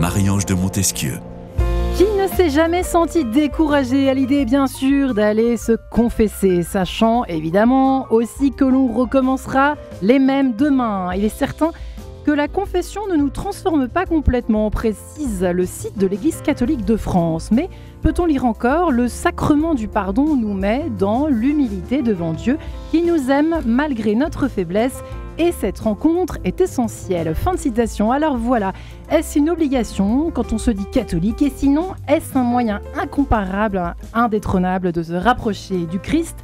Marie-Ange de Montesquieu. Qui ne s'est jamais senti découragé à l'idée, bien sûr, d'aller se confesser, sachant évidemment aussi que l'on recommencera les mêmes demain. Il est certain que la confession ne nous transforme pas complètement, précise le site de l'Église catholique de France. Mais peut-on lire encore, le sacrement du pardon nous met dans l'humilité devant Dieu qui nous aime malgré notre faiblesse. Et cette rencontre est essentielle. Fin de citation. Alors voilà, est-ce une obligation quand on se dit catholique? Et sinon, est-ce un moyen incomparable, indétrônable de se rapprocher du Christ?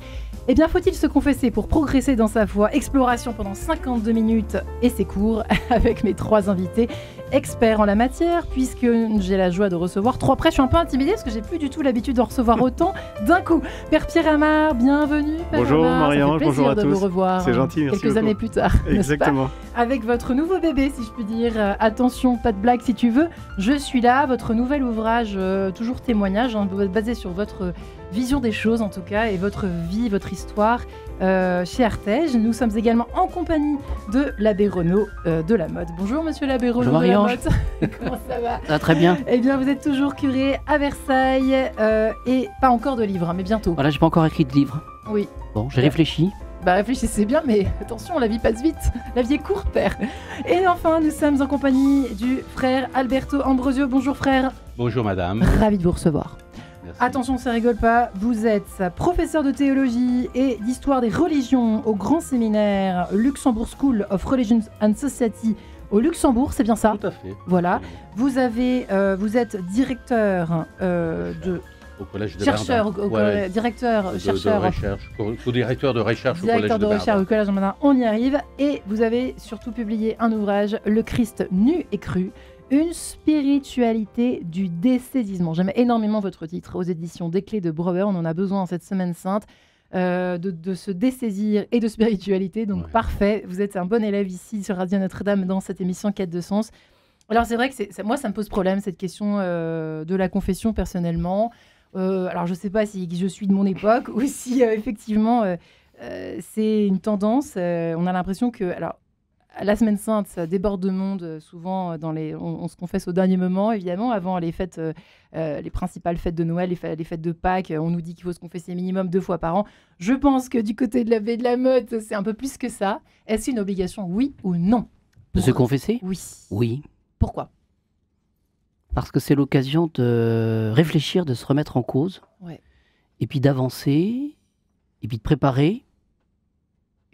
Eh bien, faut-il se confesser pour progresser dans sa foi? Exploration pendant 52 minutes et c'est court avec mes 3 invités experts en la matière, puisque j'ai la joie de recevoir 3 prêtres. Je suis un peu intimidée parce que j'ai plus du tout l'habitude de recevoir autant d'un coup. Père Pierre Amar, bienvenue. Père Bonjour Amar, Marie-Ange, bonjour à tous. de vous revoir. C'est gentil, merci quelques beaucoup. Années plus tard. Exactement. Avec votre nouveau bébé, si je puis dire. Attention, pas de blague si tu veux. Je suis là, votre nouvel ouvrage, toujours témoignage, basé sur votre vision des choses en tout cas, et votre vie, votre histoire chez Artege. Nous sommes également en compagnie de l'abbé Renaud de la Mode. Bonjour monsieur l'abbé Renaud de la Mode. Comment ça va? Ça va très bien. Eh bien vous êtes toujours curé à Versailles et pas encore de livre, mais bientôt. Voilà, j'ai pas encore écrit de livre. Oui. Bon, j'ai réfléchi. Bah réfléchissez bien, mais attention, la vie passe vite. La vie est courte, père. Et enfin, nous sommes en compagnie du frère Alberto Ambrosio. Bonjour frère. Bonjour madame. Ravi de vous recevoir. Merci. Attention, ça rigole pas. Vous êtes professeur de théologie et d'histoire des religions au grand séminaire Luxembourg School of Religions and Society au Luxembourg, c'est bien ça? Tout à fait. Voilà. Vous êtes directeur Au collège de chercheur, Verdun. directeur, chercheur, de recherche, co-directeur de recherche au directeur collège de de recherche au Verdun. collège de Verdun, on y arrive. Et vous avez surtout publié un ouvrage, Le Christ nu et cru, une spiritualité du dessaisissement. J'aime énormément votre titre, aux éditions Des Clés de Brouwer. On en a besoin en cette semaine sainte, de se dessaisir et de spiritualité. Donc Ouais. Parfait, vous êtes un bon élève ici sur Radio Notre-Dame dans cette émission Quête de sens. Alors c'est vrai que moi ça me pose problème cette question de la confession personnellement. Alors je ne sais pas si je suis de mon époque ou si effectivement c'est une tendance. On a l'impression que la Semaine Sainte, ça déborde de monde. Souvent, on se confesse au dernier moment, évidemment, avant les fêtes, les principales fêtes de Noël, les fêtes de Pâques. On nous dit qu'il faut se confesser minimum 2 fois par an. Je pense que du côté de l'abbé de la Motte, c'est un peu plus que ça. Est-ce une obligation, oui ou non? De se confesser? Oui. Oui. Pourquoi? Parce que c'est l'occasion de réfléchir, de se remettre en cause. Ouais. Et puis d'avancer, et puis de préparer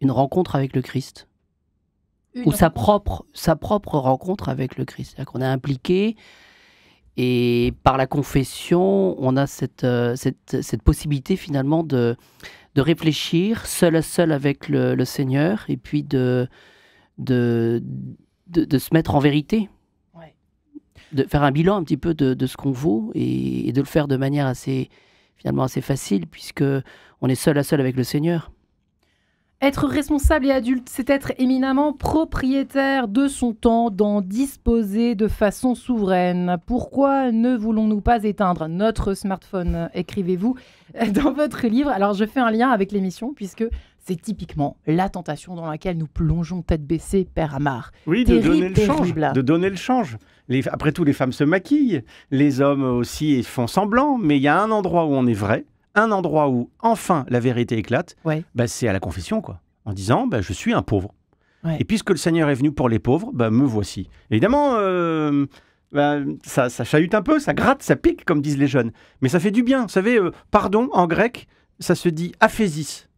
une rencontre avec le Christ. Ou sa propre rencontre avec le Christ. C'est-à-dire qu'on est impliqué et par la confession, on a cette possibilité finalement de réfléchir seul à seul avec le Seigneur et puis de se mettre en vérité. Ouais. De faire un bilan un petit peu de ce qu'on vaut et de le faire de manière assez facile puisque on est seul à seul avec le Seigneur. Être responsable et adulte, c'est être éminemment propriétaire de son temps, d'en disposer de façon souveraine. Pourquoi ne voulons-nous pas éteindre notre smartphone, écrivez-vous dans votre livre? Alors je fais un lien avec l'émission puisque c'est typiquement la tentation dans laquelle nous plongeons tête baissée, Père Amar. Oui, de Terrible, terrible. donner le change. Après tout, les femmes se maquillent, les hommes aussi font semblant, mais il y a un endroit où on est vrai, un endroit où enfin la vérité éclate, Ouais. c'est à la confession, quoi. En disant, je suis un pauvre. Ouais. Et puisque le Seigneur est venu pour les pauvres, me voici. Évidemment, ça chahute un peu, ça gratte, ça pique, comme disent les jeunes. Mais ça fait du bien. Vous savez, pardon, en grec, ça se dit aphésis.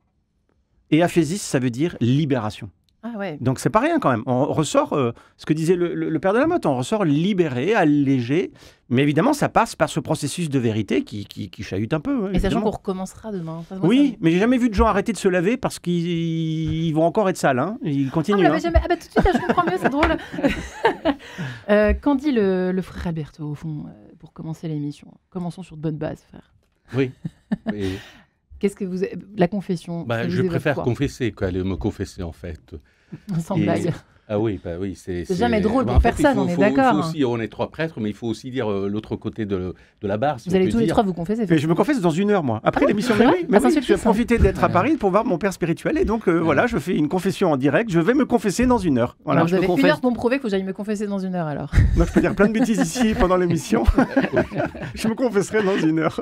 Et aphésis, ça veut dire libération. Ah ouais. Donc c'est pas rien quand même. On ressort, ce que disait le père de la Motte, on ressort libéré, allégé. Mais évidemment, ça passe par ce processus de vérité qui chahute un peu. Et sachant évidemment. qu'on recommencera demain. Enfin, moi, Oui, mais j'ai jamais vu de gens arrêter de se laver parce qu'ils vont encore être sales. Hein. Ils continuent. tout de suite, là, je comprends mieux, c'est drôle. Qu'en dit le frère Alberto, au fond, pour commencer l'émission? Commençons sur de bonnes bases, frère. Oui. Oui. Qu'est-ce que la confession? Je préfère confesser qu'aller me confesser en fait. Sans Et blague. Ah oui, bah oui, C'est jamais drôle pour personne, on est d'accord. Il faut aussi, on est 3 prêtres, mais il faut aussi dire l'autre côté de la barre. Si Vous on allez peut tous les dire. 3 vous confesser. Mais je me confesse dans 1 heure, moi. Après l'émission, c'est vrai mais Ah, oui, c'est je vais suffisant. profiter d'être à Paris pour voir mon père spirituel. Et donc, voilà, je fais une confession en direct. Je vais me confesser dans 1 heure. Voilà. Alors, vous je me avez 1 confesse. heure pour me prouver que j'aille me confesser dans 1 heure, alors. Donc, je peux dire plein de bêtises ici pendant l'émission. Je me confesserai dans 1 heure.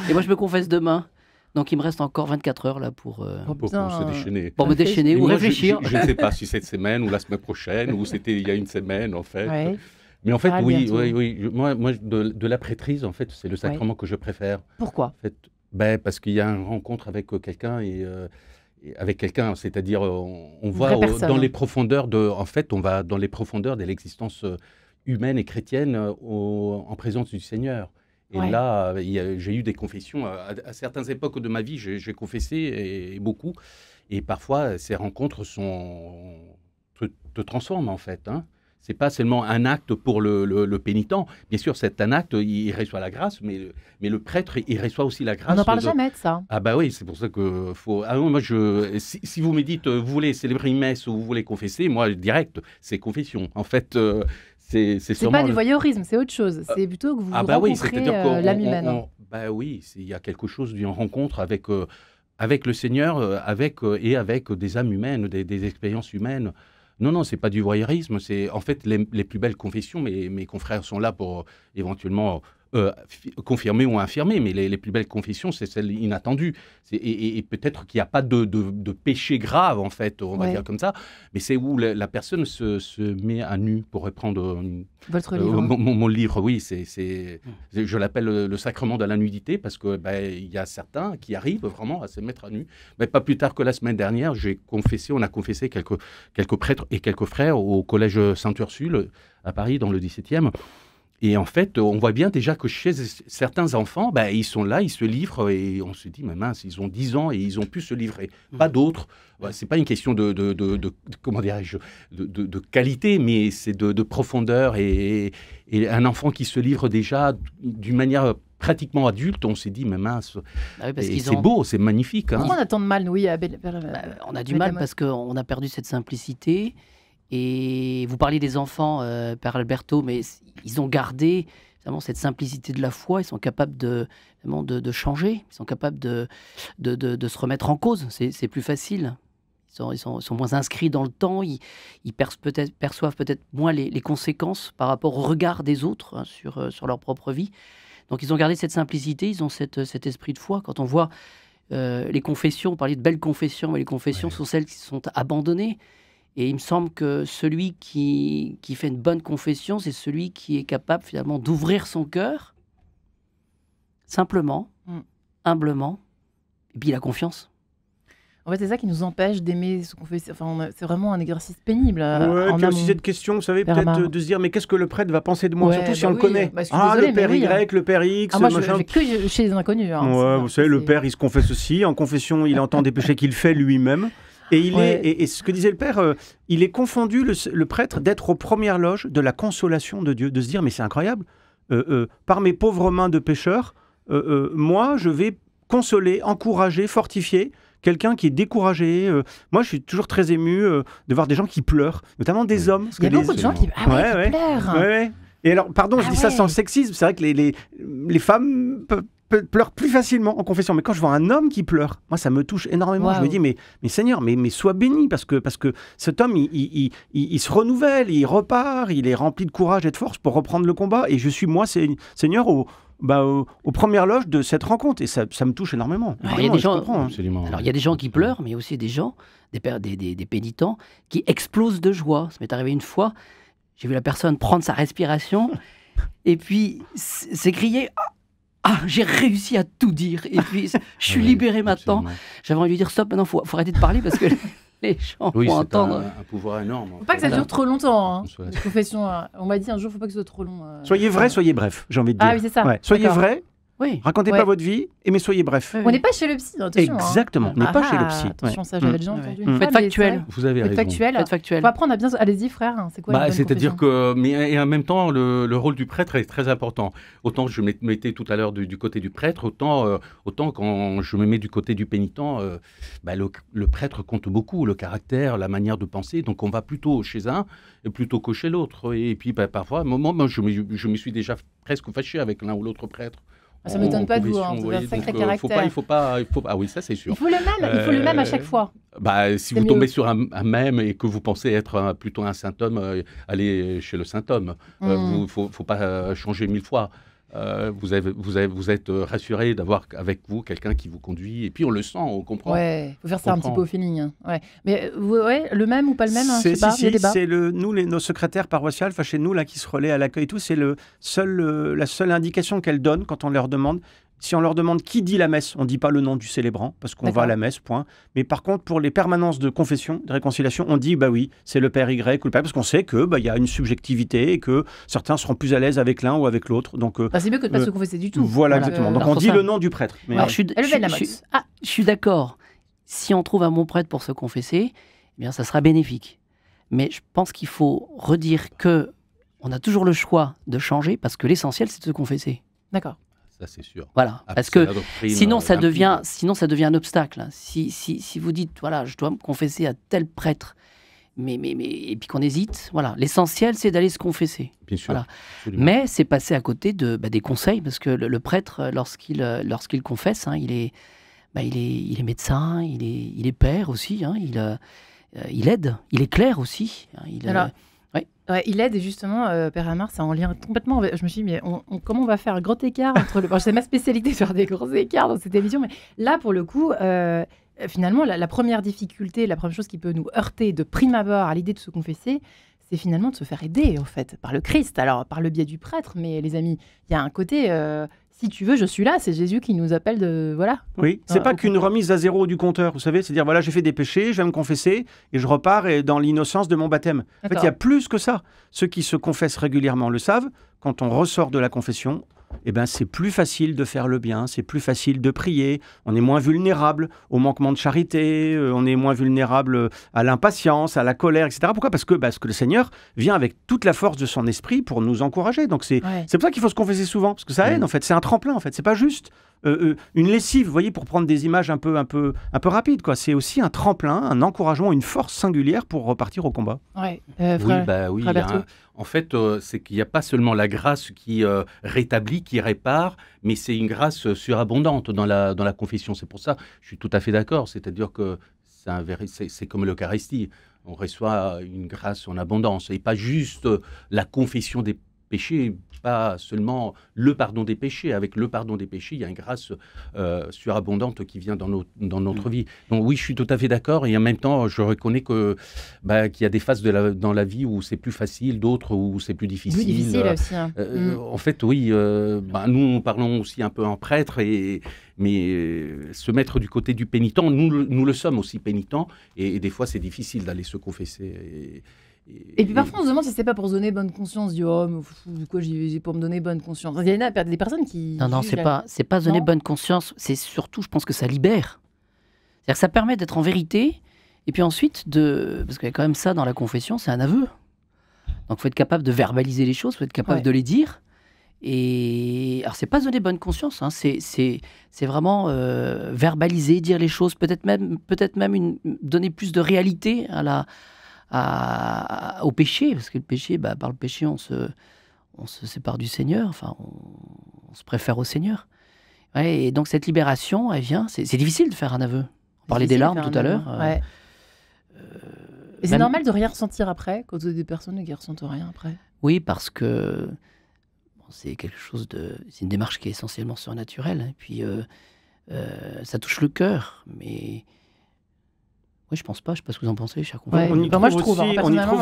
Et moi, je me confesse demain. Donc, il me reste encore 24 heures là pour Pour se déchaîner. me déchaîner Et ou moi, réfléchir. Je ne sais pas si cette semaine ou la semaine prochaine ou c'était il y a 1 semaine en fait. Ouais. Mais en fait, Ah, oui, bientôt. oui. Moi de la prêtrise, en fait, c'est le sacrement que je préfère. Pourquoi En fait, parce qu'il y a une rencontre avec quelqu'un et avec quelqu'un, c'est-à-dire on va vraie personne. dans les profondeurs on va dans les profondeurs de l'existence humaine et chrétienne en présence du Seigneur. Et Ouais. là, j'ai eu des confessions. À certaines époques de ma vie, j'ai confessé et beaucoup. Et parfois, ces rencontres te transforment en fait. Hein. C'est pas seulement un acte pour le pénitent. Bien sûr, c'est un acte, il reçoit la grâce, mais le prêtre, il reçoit aussi la grâce. On n'en parle jamais de ça. Ah bah oui, c'est pour ça que faut. Ah non, moi si vous me dites vous voulez célébrer une messe ou vous voulez confesser, moi direct, c'est confession. En fait, c'est C'est sûrement. pas du voyeurisme, c'est autre chose. C'est plutôt que vous Ah bah oui, rencontrez c'est-à-dire qu'on l'âme humaine. bah oui, il y a quelque chose d'une rencontre avec le Seigneur, avec des âmes humaines, des expériences humaines. Non, c'est pas du voyeurisme. C'est en fait les plus belles confessions. Mes confrères sont là pour éventuellement confirmer ou infirmer, mais les plus belles confessions, c'est celles inattendues. Et peut-être qu'il n'y a pas de péché grave, en fait, on va Ouais. dire comme ça, mais c'est où la personne se met à nu, pour reprendre Votre livre. mon livre. Oui, je l'appelle le sacrement de la nudité, parce que il y a certains qui arrivent vraiment à se mettre à nu. Mais pas plus tard que la semaine dernière, on a confessé quelques prêtres et quelques frères au collège Sainte-Ursule à Paris, dans le 17e. Et en fait, on voit bien déjà que chez certains enfants, ils sont là, ils se livrent, et on se dit, mais mince, ils ont 10 ans et ils ont pu se livrer. Pas d'autres. C'est pas une question comment dirais-je, de qualité, mais c'est de profondeur. Et un enfant qui se livre déjà d'une manière pratiquement adulte, on s'est dit, mais mince, Ah oui, parce et qu'ils c'est ont- beau, c'est magnifique. Hein. Pourquoi on a tant de mal, oui, à on a du mal parce qu'on a perdu cette simplicité. Et vous parliez des enfants, Père Alberto, mais ils ont gardé finalement cette simplicité de la foi. Ils sont capables de changer. Ils sont capables de se remettre en cause. C'est plus facile. Ils sont moins inscrits dans le temps. Ils perçoivent peut-être moins les conséquences par rapport au regard des autres, hein, sur leur propre vie. Donc ils ont gardé cette simplicité. Ils ont cet esprit de foi. Quand on voit les confessions, on parlait de belles confessions, mais les confessions sont celles qui sont abandonnées. Et il me semble que celui qui fait une bonne confession, c'est celui qui est capable finalement d'ouvrir son cœur, simplement, humblement, et puis la confiance. En fait, c'est ça qui nous empêche d'aimer se confesser. Enfin, c'est vraiment un exercice pénible. Ouais, en puis aussi amont. cette question, vous savez, Père peut-être Amar. de se dire, mais qu'est-ce que le prêtre va penser de moi, Ouais, surtout si bah on oui. le connaît. Bah, je suis désolée, le père mais oui, Y, le père X, Moi, je machin. vais que chez les inconnus. Hein, Ouais, c'est- vous savez, le c'est- père, il se confesse aussi. En confession, il entend des péchés qu'il fait lui-même. Et et ce que disait le père, il est confondu, le prêtre, d'être aux premières loges de la consolation de Dieu, de se dire, mais c'est incroyable, par mes pauvres mains de pécheur, moi, je vais consoler, encourager, fortifier quelqu'un qui est découragé. Moi, je suis toujours très ému de voir des gens qui pleurent, notamment des hommes. Parce Il y a que beaucoup de gens qui, qui Ouais. pleurent. Ouais. Et alors, pardon, je Ah dis ça ouais. sans sexisme, c'est vrai que les femmes pleurent plus facilement en confession. Mais quand je vois un homme qui pleure, moi, ça me touche énormément. Je me Waouh. dis, mais Seigneur, mais sois béni, parce que cet homme, il se renouvelle, il repart, il est rempli de courage et de force pour reprendre le combat. Et je suis, moi, Seigneur, aux premières loges de cette rencontre. Et ça me touche énormément. Alors, il y a des Je gens- comprends, hein. Absolument. Alors il y a des gens qui pleurent, mais il y a aussi des gens, des pénitents, qui explosent de joie. Ça m'est arrivé une fois, j'ai vu la personne prendre sa respiration, et puis s'écrier « Ah, j'ai réussi à tout dire, et puis je suis Oui, libéré maintenant. absolument. » J'avais envie de lui dire « Stop, maintenant, faut arrêter de parler, parce que les gens Oui, vont c'est entendre. un pouvoir énorme. Faut pas que ça dure trop longtemps. Hein. Voilà. Les confessions, on m'a dit un jour, faut pas que ce soit trop long. Soyez vrai, soyez bref, j'ai envie de dire. Ah oui, c'est ça. Ouais. Soyez D'accord. vrai. Oui. Racontez pas votre vie, mais soyez bref. On n'est pas chez le psy, attention. Exactement, on n'est pas chez le psy. Attention, ça, j'avais déjà entendu. Faites factuel. Vous avez raison. Faites factuel. Faut apprendre à bien. Allez-y, frère. C'est quoi une bonne C'est-à-dire confession que, mais et en même temps, le rôle du prêtre est très important. Autant je me mettais tout à l'heure du côté du prêtre, autant quand je me mets du côté du pénitent, le prêtre compte beaucoup, le caractère, la manière de penser. Donc on va plutôt chez un plutôt que chez l'autre. Et puis parfois, à un moment, moi, je me suis déjà presque fâché avec l'un ou l'autre prêtre. Ça ne m'étonne pas de vous, vous avez un sacré caractère. Ah oui, ça c'est sûr. Il faut le même à chaque fois. Si vous tombez sur un même et que vous pensez être plutôt un saint homme, allez chez le saint homme. Il ne faut pas changer 1000 fois. Vous êtes rassuré d'avoir avec vous quelqu'un qui vous conduit. Et puis on le sent, on comprend. Ouais, faut faire ça un petit peu au feeling. Hein. Ouais. Mais le même ou pas le même, hein, c'est nos secrétaires paroissiales, chez nous là qui se relaient à l'accueil et tout, c'est la seule indication qu'elles donnent quand on leur demande. Si on leur demande qui dit la messe, on ne dit pas le nom du célébrant, parce qu'on va à la messe, point. Mais par contre, pour les permanences de confession, de réconciliation, on dit, oui, c'est le père Y ou le père, parce qu'on sait qu'il y a une subjectivité et que certains seront plus à l'aise avec l'un ou avec l'autre. Donc, c'est mieux que de ne pas se confesser du tout. Voilà, exactement. Donc on dit le nom du prêtre. Mais je suis d'accord. Si on trouve un bon prêtre pour se confesser, eh bien, ça sera bénéfique. Mais je pense qu'il faut redire qu'on a toujours le choix de changer, parce que l'essentiel, c'est de se confesser. D'accord. Ça, c'est sûr. Voilà, parce que sinon ça devient un obstacle. Si vous dites, voilà, je dois me confesser à tel prêtre, et puis qu'on hésite, voilà, l'essentiel, c'est d'aller se confesser. Bien sûr. Voilà. Mais c'est passer à côté des conseils, parce que le prêtre, lorsqu'il confesse, hein, il est médecin, il est père aussi, hein, il aide, il est clerc aussi. Hein, il aide, et justement, Père Amar, ça en lien complètement. Je me suis dit, mais comment on va faire un grand écart entre c'est ma spécialité de faire des grands écarts dans cette émission, mais là, pour le coup, finalement, la première difficulté, la première chose qui peut nous heurter de prime abord à l'idée de se confesser, c'est finalement de se faire aider, en fait, par le Christ. Alors, par le biais du prêtre, mais les amis, il y a un côté... si tu veux, je suis là, c'est Jésus qui nous appelle de... Voilà. Oui, c'est pas qu'une remise à zéro du compteur, vous savez, c'est dire, voilà, j'ai fait des péchés, je vais me confesser, et je repars dans l'innocence de mon baptême. En fait, il y a plus que ça. Ceux qui se confessent régulièrement le savent, quand on ressort de la confession, c'est plus facile de faire le bien, c'est plus facile de prier, on est moins vulnérable au manquement de charité, on est moins vulnérable à l'impatience, à la colère, etc. Pourquoi ? Parce que le Seigneur vient avec toute la force de son esprit pour nous encourager. Donc c'est pour ça qu'il faut se confesser souvent, parce que ça aide en fait, c'est un tremplin en fait, c'est pas juste une lessive, vous voyez, pour prendre des images un peu rapides, quoi. C'est aussi un tremplin, un encouragement, une force singulière pour repartir au combat. Oui, en fait, c'est qu'il n'y a pas seulement la grâce qui rétablit, qui répare, mais c'est une grâce surabondante dans la confession. C'est pour ça, je suis tout à fait d'accord. C'est-à-dire que c'est comme l'Eucharistie. On reçoit une grâce en abondance et pas juste la confession des péchés, pas seulement le pardon des péchés. Avec le pardon des péchés, il y a une grâce surabondante qui vient dans notre vie. Donc oui, je suis tout à fait d'accord, et en même temps, je reconnais qu'il y a des phases dans la vie où c'est plus facile, d'autres où c'est plus difficile. Plus difficile aussi. Hein. En fait, oui, nous parlons aussi un peu en prêtre, mais se mettre du côté du pénitent, nous le sommes aussi pénitents, et des fois c'est difficile d'aller se confesser. Et puis parfois on se demande si c'est pas pour se donner bonne conscience, du quoi j'y vais pour me donner bonne conscience. Il y en a des personnes qui... Non, c'est pas se donner bonne conscience, c'est surtout, je pense que ça libère. C'est-à-dire que ça permet d'être en vérité, et puis ensuite, parce qu'il y a quand même ça dans la confession, c'est un aveu. Donc il faut être capable de verbaliser les choses, il faut être capable de les dire. Et alors c'est pas se donner bonne conscience, hein, c'est vraiment verbaliser, dire les choses, peut-être même donner plus de réalité au péché, parce que le péché, par le péché, on se sépare du Seigneur, enfin, on se préfère au Seigneur. Ouais, et donc cette libération, elle vient, c'est difficile de faire un aveu. On parlait des larmes tout à l'heure. Et c'est normal de rien ressentir après, quand vous avez des personnes qui ne ressentent rien après. Oui, parce que c'est quelque chose c'est une démarche qui est essentiellement surnaturelle, et puis ça touche le cœur, mais... Oui, je pense pas. Je sais pas ce que vous en pensez, cher confrère. On y trouve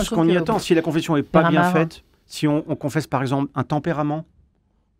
ce qu'on y attend. Si la confession est pas bien faite, si on confesse par exemple un tempérament,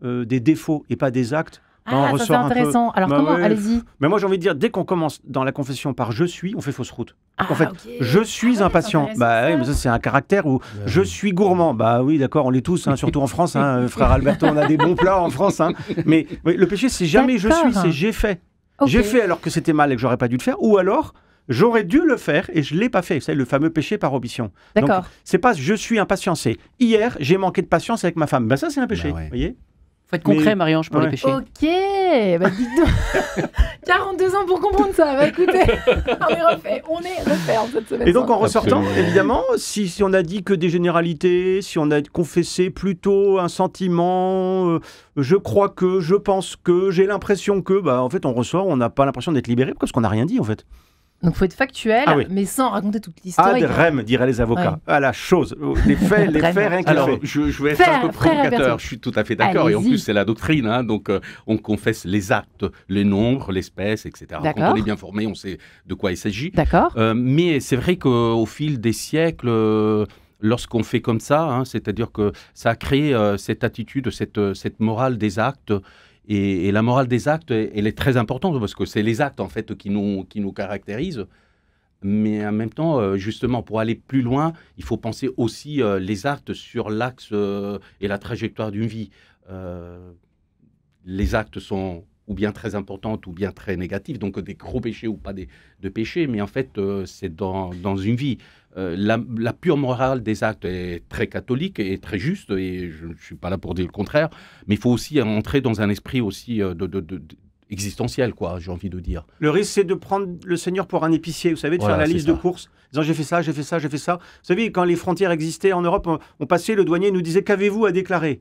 des défauts et pas des actes, ça c'est intéressant. Alors comment, allez-y. Mais moi j'ai envie de dire, dès qu'on commence dans la confession par je suis, on fait fausse route. En fait, je suis impatient. Bah oui, mais ça c'est un caractère où je suis gourmand. Bah oui, d'accord, on l'est tous, hein, surtout en France. Hein, frère Alberto, on a des bons plats en France. Hein. Mais oui, le péché, c'est jamais je suis, c'est j'ai fait. J'ai fait alors que c'était mal et que j'aurais pas dû le faire, ou alors j'aurais dû le faire et je l'ai pas fait. C'est le fameux péché par omission. Donc c'est pas je suis impatient, c'est hier j'ai manqué de patience avec ma femme. Ben ça c'est un péché, vous voyez. Faut être concret, Marie-Ange, pour les péchés. Ok, bah dites donc. 42 ans pour comprendre ça. Bah écoutez, on est refait en cette semaine. Et donc en ressortant, évidemment, si on a dit que des généralités, si on a confessé plutôt un sentiment, je crois que, je pense que, j'ai l'impression que, bah en fait on ressort, on n'a pas l'impression d'être libéré parce qu'on n'a rien dit en fait. Donc il faut être factuel, mais sans raconter toute l'histoire. Ad rem, diraient les avocats. À la chose, les faits, rien que les faits. Je vais être un peu provocateur, je suis tout à fait d'accord. Et en plus, c'est la doctrine. Hein, donc, on confesse les actes, les nombres, l'espèce, etc. Quand on est bien formé, on sait de quoi il s'agit. D'accord. Mais c'est vrai qu'au fil des siècles... lorsqu'on fait comme ça, hein, c'est-à-dire que ça a créé cette attitude, cette morale des actes. Et la morale des actes, elle est très importante parce que c'est les actes en fait qui nous caractérisent. Mais en même temps, justement, pour aller plus loin, il faut penser aussi les actes sur l'axe et la trajectoire d'une vie. Les actes sont ou bien très importantes ou bien très négatives, donc des gros péchés ou pas de péchés, mais en fait, c'est dans une vie. La pure morale des actes est très catholique et très juste, et je ne suis pas là pour dire le contraire, mais il faut aussi entrer dans un esprit aussi existentiel, quoi, j'ai envie de dire. Le risque, c'est de prendre le Seigneur pour un épicier, vous savez, de faire la liste de courses, disant j'ai fait ça, j'ai fait ça, j'ai fait ça. Vous savez, quand les frontières existaient en Europe, on passait, le douanier nous disait qu'avez-vous à déclarer ?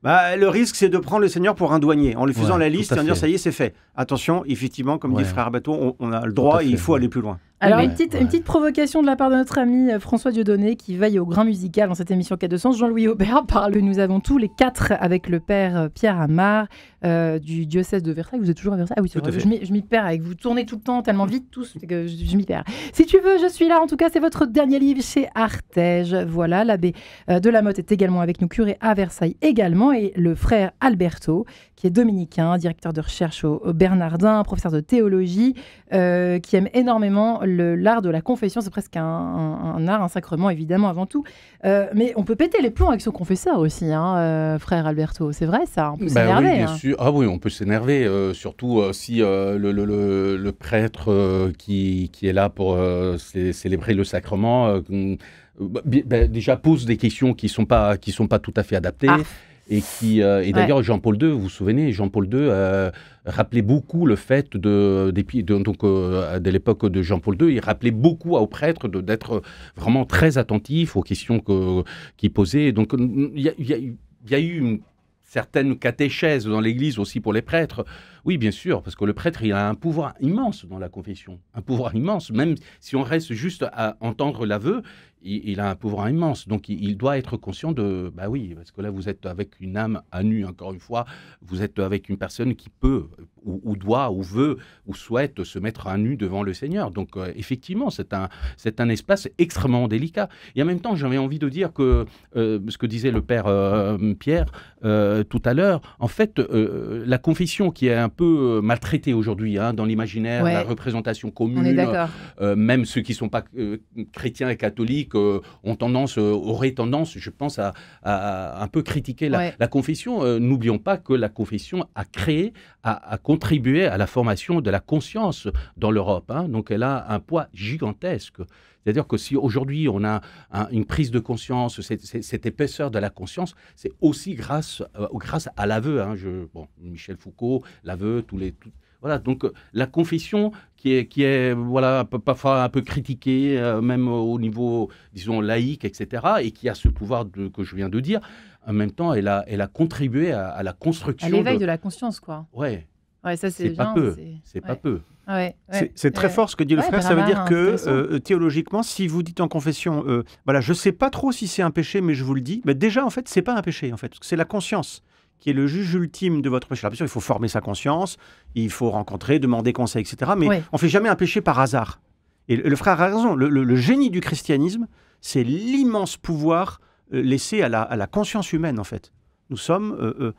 Bah, le risque, c'est de prendre le Seigneur pour un douanier, en lui faisant la liste et en disant ça y est, c'est fait. Attention, effectivement, comme dit frère Bateau, on a le droit et il faut aller plus loin. Alors, une petite provocation de la part de notre ami François Dieudonné, qui veille au grain musical dans cette émission Quai de Sens. Jean-Louis Aubert parle, nous avons tous les 4 avec le père Pierre Amar du diocèse de Versailles. Vous êtes toujours à Versailles ? Ah oui, c'est vrai, je m'y perds avec vous. Tournez tout le temps tellement vite tous que je m'y perds. Si tu veux, je suis là. En tout cas, c'est votre dernier livre chez Artege. Voilà, l'abbé de la Motte est également avec nous, curé à Versailles également, et le frère Alberto, qui est dominicain, directeur de recherche au Bernardin, professeur de théologie, qui aime énormément l'art de la confession. C'est presque un art, un sacrement, évidemment, avant tout. Mais on peut péter les plombs avec son confesseur aussi, hein, frère Alberto. C'est vrai, ça, on peut s'énerver. Oui, bien sûr. Ah oui, on peut s'énerver, surtout si le prêtre qui est là pour célébrer le sacrement déjà pose des questions qui sont pas tout à fait adaptées. Et d'ailleurs, Jean-Paul II, vous vous souvenez, Jean-Paul II rappelait beaucoup le fait de l'époque de Jean-Paul II, il rappelait beaucoup aux prêtres d'être vraiment très attentifs aux questions qu'il posait. Donc, il y a eu une certaine catéchèse dans l'Église aussi pour les prêtres. Oui, bien sûr, parce que le prêtre, il a un pouvoir immense dans la confession. Un pouvoir immense. Même si on reste juste à entendre l'aveu, il a un pouvoir immense. Donc, il doit être conscient de... Bah oui, parce que là, vous êtes avec une âme à nu, encore une fois. Vous êtes avec une personne qui peut, ou doit, ou veut, ou souhaite se mettre à nu devant le Seigneur. Donc, effectivement, c'est un espace extrêmement délicat. Et en même temps, j'avais envie de dire que ce que disait le père Pierre tout à l'heure, en fait, la confession qui est un peu maltraitée aujourd'hui dans l'imaginaire, la représentation commune, même ceux qui ne sont pas chrétiens et catholiques auraient tendance, je pense, à un peu critiquer la confession. N'oublions pas que la confession a contribué à la formation de la conscience dans l'Europe. Donc elle a un poids gigantesque. C'est-à-dire que si aujourd'hui on a une prise de conscience, cette épaisseur de la conscience, c'est aussi grâce à l'aveu. Michel Foucault, l'aveu, voilà, donc la confession qui est voilà, parfois un peu critiquée, même au niveau, disons, laïque, etc., et qui a ce pouvoir que je viens de dire, en même temps, elle a contribué à la construction... À l'éveil de la conscience, quoi. Ouais, ça, c'est pas peu. C'est pas peu. C'est très fort ce que dit le frère. Ça veut dire que théologiquement, si vous dites en confession, je ne sais pas trop si c'est un péché, mais je vous le dis, déjà, en fait, ce n'est pas un péché, en fait, parce que c'est la conscience qui est le juge ultime de votre péché. Alors, bien sûr, il faut former sa conscience, il faut rencontrer, demander conseil, etc. Mais on ne fait jamais un péché par hasard. Et le frère a raison. Le génie du christianisme, c'est l'immense pouvoir laissé à la conscience humaine, en fait. Nous sommes...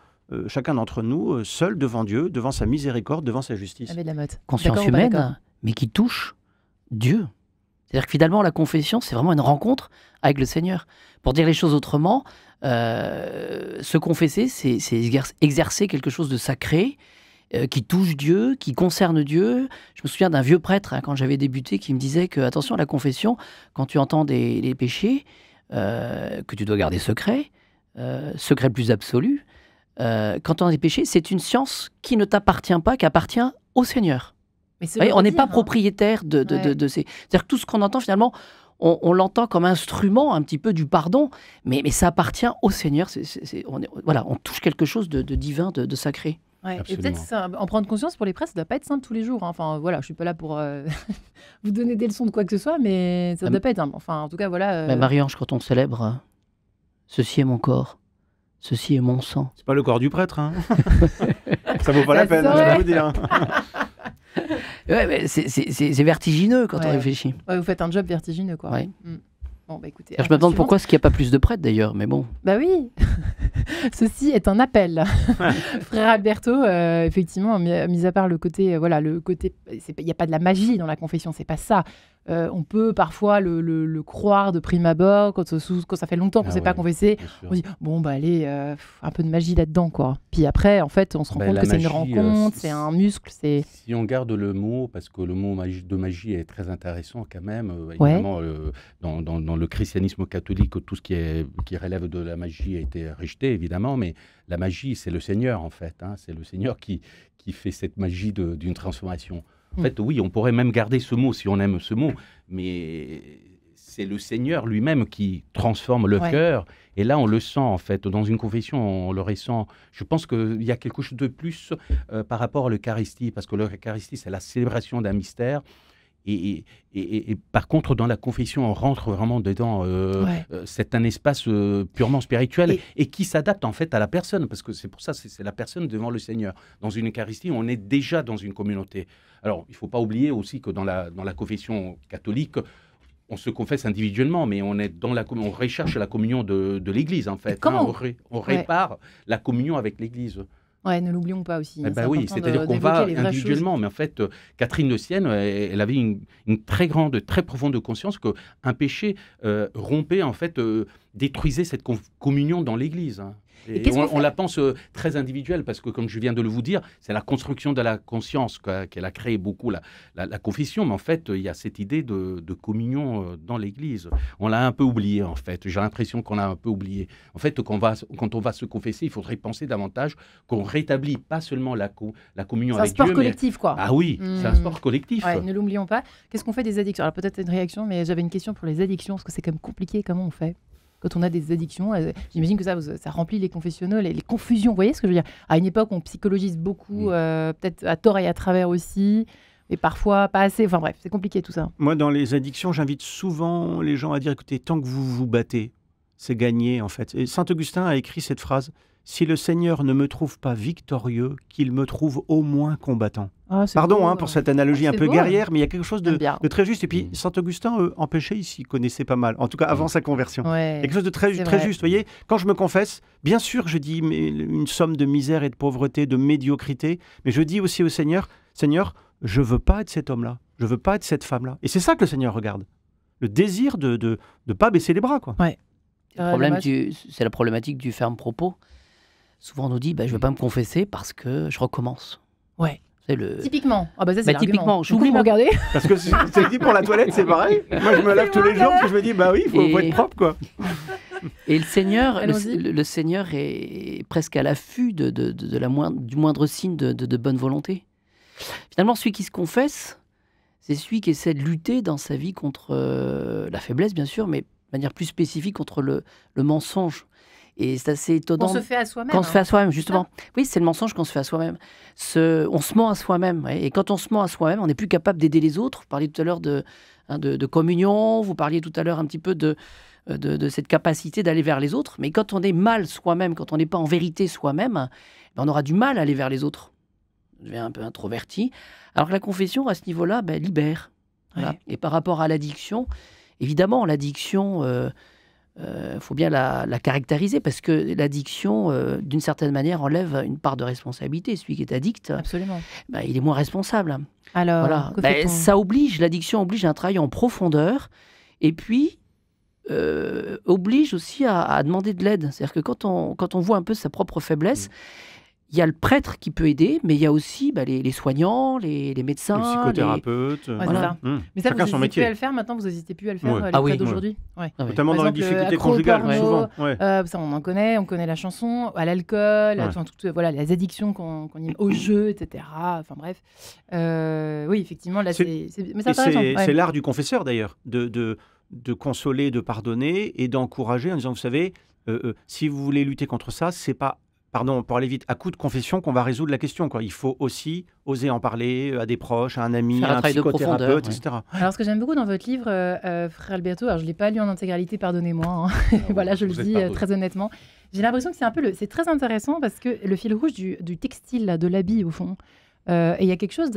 chacun d'entre nous, seul devant Dieu, devant sa miséricorde, devant sa justice. Conscience humaine, mais qui touche Dieu. C'est-à-dire que finalement, la confession, c'est vraiment une rencontre avec le Seigneur. Pour dire les choses autrement, se confesser, c'est exercer quelque chose de sacré, qui touche Dieu, qui concerne Dieu. Je me souviens d'un vieux prêtre, quand j'avais débuté, qui me disait que, attention à la confession, quand tu entends des péchés, que tu dois garder secret le plus absolu, quand tu entends des péchés, c'est une science qui ne t'appartient pas, qui appartient au Seigneur. Mais c'est Voyez, on n'est pas hein. propriétaire de ces... C'est-à-dire que tout ce qu'on entend, finalement, on l'entend comme instrument un petit peu du pardon, mais ça appartient au Seigneur. On touche quelque chose de divin, de sacré. Ouais. Et Absolument. peut-être ça, en prendre conscience pour les prêtres, ça doit pas être simple tous les jours. Hein. Enfin voilà, je suis pas là pour vous donner des leçons de quoi que ce soit, mais ça doit pas être simple. Enfin, en tout cas, voilà. Mais Marie-Ange, quand on célèbre, ceci est mon corps, ceci est mon sang. C'est pas le corps du prêtre, hein. Ça vaut pas Ça la peine, saurait. je vais vous dire. Ouais, mais c'est vertigineux quand on Ouais. réfléchit. Ouais, vous faites un job vertigineux, quoi. Ouais. Mm. Bon, bah écoutez. Je me demande pourquoi est-ce qu'il n'y a pas plus de prêtres d'ailleurs, mais bon. Bah oui. Ceci est un appel. Frère Alberto, effectivement, mis à part le côté, il n'y a pas de la magie dans la confession, c'est pas ça. On peut parfois le croire de prime abord, quand ça fait longtemps qu'on ne s'est pas confessé. Bien sûr. On dit, bon, bah allez, un peu de magie là-dedans, quoi. Puis après, en fait, on se rend compte La que c'est une magie, rencontre, c'est un muscle, c'est... Si on garde le mot, parce que le mot de magie est très intéressant quand même, évidemment, dans le christianisme catholique, tout ce qui relève de la magie a été rejeté, évidemment, mais la magie, c'est le Seigneur, en fait. Hein, c'est le Seigneur qui fait cette magie d'une transformation. En fait, oui, on pourrait même garder ce mot si on aime ce mot, mais c'est le Seigneur lui-même qui transforme le cœur. Et là, on le sent, en fait. Dans une confession, on le ressent. Je pense qu'il y a quelque chose de plus par rapport à l'Eucharistie, parce que l'Eucharistie, c'est la célébration d'un mystère. Et par contre, dans la confession, on rentre vraiment dedans. C'est un espace purement spirituel et qui s'adapte en fait à la personne, parce que c'est pour ça, c'est la personne devant le Seigneur. Dans une Eucharistie, on est déjà dans une communauté. Alors, il ne faut pas oublier aussi que dans la confession catholique, on se confesse individuellement, mais on est on recherche la communion de l'Église en fait. On répare la communion avec l'Église. Ouais, ne l'oublions pas aussi. Eh ben oui, c'est-à-dire qu'on va individuellement, mais en fait, Catherine de Sienne, elle avait une très grande, très profonde conscience qu'un péché rompait, en fait, détruisait cette communion dans l'Église. Hein. Et on la pense très individuelle, parce que, comme je viens de vous dire, c'est la construction de la conscience qu'elle a créé beaucoup, la confession, mais en fait, il y a cette idée de communion dans l'Église. On l'a un peu oublié, en fait. J'ai l'impression qu'on l'a un peu oublié. En fait, quand on va se confesser, il faudrait penser davantage qu'on rétablit pas seulement la communion avec Dieu. C'est un sport collectif, quoi. Ah oui, c'est un sport collectif. Ouais, ne l'oublions pas. Qu'est-ce qu'on fait des addictions? Alors peut-être une réaction, mais j'avais une question pour les addictions, parce que c'est quand même compliqué. Comment on fait quand on a des addictions? J'imagine que ça remplit les confessionnaux, les confusions. Vous voyez ce que je veux dire? À une époque, on psychologise beaucoup, peut-être à tort et à travers aussi, mais parfois pas assez. Enfin bref, c'est compliqué tout ça. Moi, dans les addictions, j'invite souvent les gens à dire, écoutez, tant que vous vous battez, c'est gagné en fait. Et Saint Augustin a écrit cette phrase: si le Seigneur ne me trouve pas victorieux, qu'il me trouve au moins combattant. Ah, Pardon beau, pour cette analogie un peu beau, guerrière, mais il y a quelque chose de très juste. Et puis, Mm. Saint Augustin, en péché, il s'y connaissait pas mal. En tout cas, avant sa conversion. Ouais, Il y a quelque chose de très c'est vrai. juste. Vous voyez, quand je me confesse, bien sûr, je dis une somme de misère et de pauvreté, de médiocrité, mais je dis aussi au Seigneur, Seigneur, je veux pas être cet homme-là. Je veux pas être cette femme-là. Et c'est ça que le Seigneur regarde. Le désir de pas baisser les bras, quoi. C'est la problématique du ferme propos. Souvent, on nous dit, je ne veux pas me confesser parce que je recommence. Ouais. C'est le... Typiquement. Ah bah ça, c'est typiquement, j'oublie de me regarder. Parce que c'est dit pour la toilette, c'est pareil. Moi, je me lave tous les jours, puis je me dis, bah oui, faut être propre, quoi. Et le Seigneur, Allons-y. le Seigneur est presque à l'affût du moindre signe de bonne volonté. Finalement, celui qui se confesse, c'est celui qui essaie de lutter dans sa vie contre la faiblesse, bien sûr, mais de manière plus spécifique contre le mensonge. Et c'est assez étonnant. On se fait à soi-même. Quand on se fait à soi-même, justement. Oui, c'est le mensonge qu'on se fait à soi-même. On se ment à soi-même. Ouais. Et quand on se ment à soi-même, on n'est plus capable d'aider les autres. Vous parliez tout à l'heure de communion, vous parliez tout à l'heure un petit peu de cette capacité d'aller vers les autres. Mais quand on est mal soi-même, quand on n'est pas en vérité soi-même, on aura du mal à aller vers les autres. On devient un peu introverti. Alors que la confession, à ce niveau-là, libère. Voilà. Ouais. Et par rapport à l'addiction, évidemment, l'addiction... faut bien la caractériser parce que l'addiction, d'une certaine manière, enlève une part de responsabilité. Celui qui est addict, Absolument. il est moins responsable. Alors, Voilà. que fait-on ? Ça oblige, l'addiction oblige à un travail en profondeur et puis oblige aussi à demander de l'aide. C'est-à-dire que quand on voit un peu sa propre faiblesse, il y a le prêtre qui peut aider, mais il y a aussi les soignants, les médecins. Le psychothérapeute. Ouais, Voilà. c'est ça. Mais ça, Chacun vous son n'hésitez plus métier. à le faire maintenant, vous n'hésitez plus à le faire Ouais. à Ah l'époque oui. d'aujourd'hui. Ouais. Ah oui. Notamment dans Par les exemple, difficultés accro au conjugales, porno, souvent. Ouais. Ça, on connaît la chanson, à l'alcool, enfin, voilà, les addictions qu'on y au jeu, etc. Enfin bref. Oui, effectivement, là, mais c'est Et intéressant. c'est Ouais. l'art du confesseur, d'ailleurs, de consoler, de pardonner et d'encourager en disant, vous savez, si vous voulez lutter contre ça, c'est pas, pardon, pour aller vite, à coup de confession qu'on va résoudre la question, quoi. Il faut aussi oser en parler à des proches, à un ami, Faire un à un travail de profondeur, psychothérapeute, ouais. etc. Alors, ce que j'aime beaucoup dans votre livre, Frère Alberto, alors je ne l'ai pas lu en intégralité, pardonnez-moi, hein. Voilà, je le vous êtes dis pardonné. très honnêtement. J'ai l'impression que c'est un peu c'est très intéressant parce que le fil rouge du textile, là, de l'habit, au fond. Et il y a quelque chose